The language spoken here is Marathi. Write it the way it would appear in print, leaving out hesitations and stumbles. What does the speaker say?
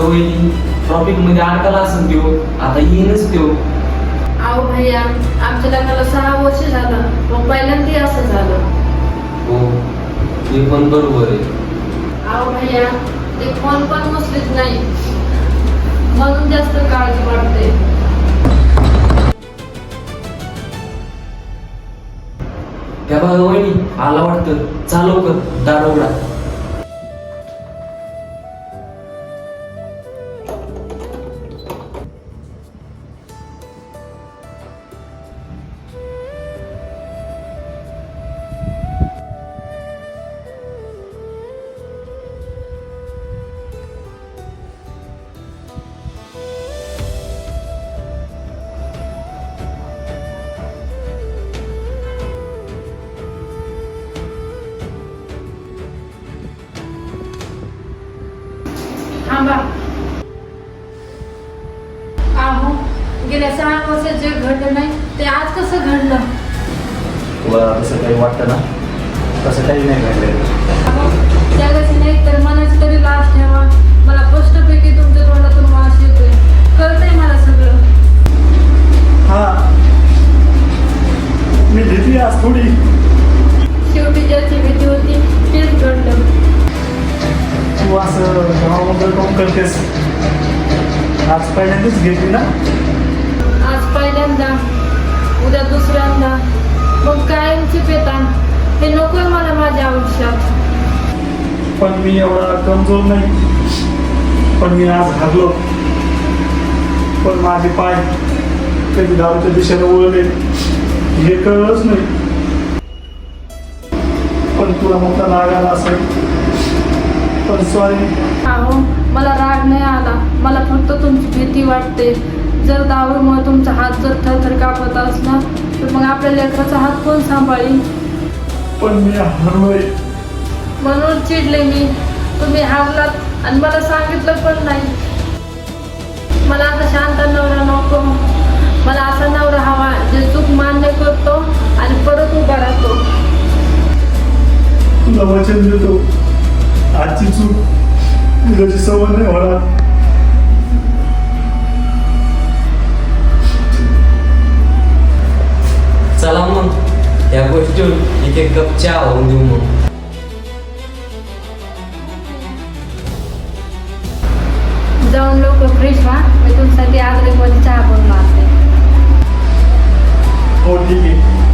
अगं वहिनी, ट्रॉफिक मध्ये अडकला असेल त्यो, आता येईनच त्यो. अहो भैया, आमच्या लग्नाला 6 वर्ष झालं, मग पहिल्यांदा असं झालं. हो, ते पण बरोबर आहे. अहो भैया, ते फोन पण उचलीत नाही, म्हणून जास्त काळजी वाटते. त्या बघा वहिनी, आला वाटतं. चालव कर, दार उघडा. थांबा. अहो, गेल्या 6 वर्षात जे घडलं नाही ते आज कसं घडलं? तुला तसं काही वाटतं ना? तसं काही नाही घडलेलं. अहो, जगाची नाही तर मनाची तरी लाज ठेवा. मला स्पष्टपैकी तुमच्या तोंडातून वास येतोय, कळतंय मला सगळं. हा, मी भीती आज थोडी. शेवटी ज्याची भीती होती तेच घडलं. तू असं गावाबद्दल काऊन करतेस? आज पहिल्यांदाच घेतली ना? आज पहिल्यांदा, उद्या दुसऱ्यांदा, मग कायमची पेतान. हे नकोय मला माझ्या आयुष्यात. पण मी एवढा कमजोर नाही. पण मी आज हरलो. पण माझे पाय कधी दारूच्या दिशेने वळले हे कळलंच नाही. पण तुला मोठा राग आला असेल. पण सॉरी. अहो, मला राग नाही आला, मला फक्त तुमची भीती वाटते. जर दारूमुळे तुमचा हात जर थरथर कापत असला तर मग आपल्या लेकराचा हात कोण सांभाळील? पण मी हरलोय. म्हणून चिडले मी. तुम्ही हारलात आणि मला सांगितलं पण नाही. मला आता शांत नवरा नको. मला असा नवरा हवा जे चूक मान्य करतो आणि परत उभा राहतो. तुला वचन देतो, आजची चूक तुझ्याची सवय नाही होणार. चला मग, या गोष्टीवर एक एक कप चहा होऊन देऊ मग. जाऊन लवकर फ्रेश व्हा, मी तुमच्यासाठी आग्रेमध्ये चहा बनवून आणते. हो ठीक आहे.